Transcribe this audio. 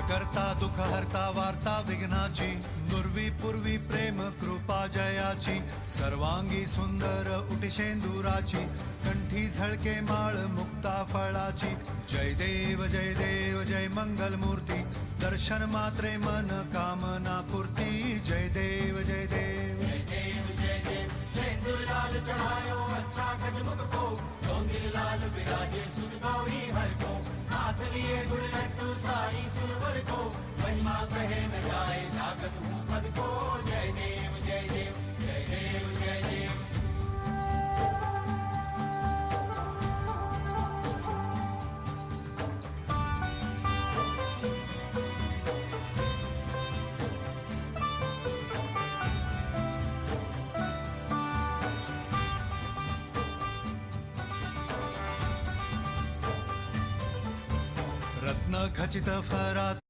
करता दुःख हरता वार्ता विघ्नाची, दुर्वी पूर्वी प्रेम कृपा जयाची, सर्वांगी सुंदर उटिशेंदुराची, कंठी झळके माळ मुक्ता फळाची. जय देव जय मंगल मूर्ती, दर्शन मात्रे मन कामना पूर्ती. जय देव जय देव शेंदूर लाल चढ़ायो अच्छा गजमुख को, डोंगिर लाल विराजे सुध गौरी हर को, हाथ लिए गुड़ लड्डू साई सुरवर को, महिमा कहे न जाए जागत हूँ पद को. जय देव जय देव जय देव जय देव. रत्न खचित फरात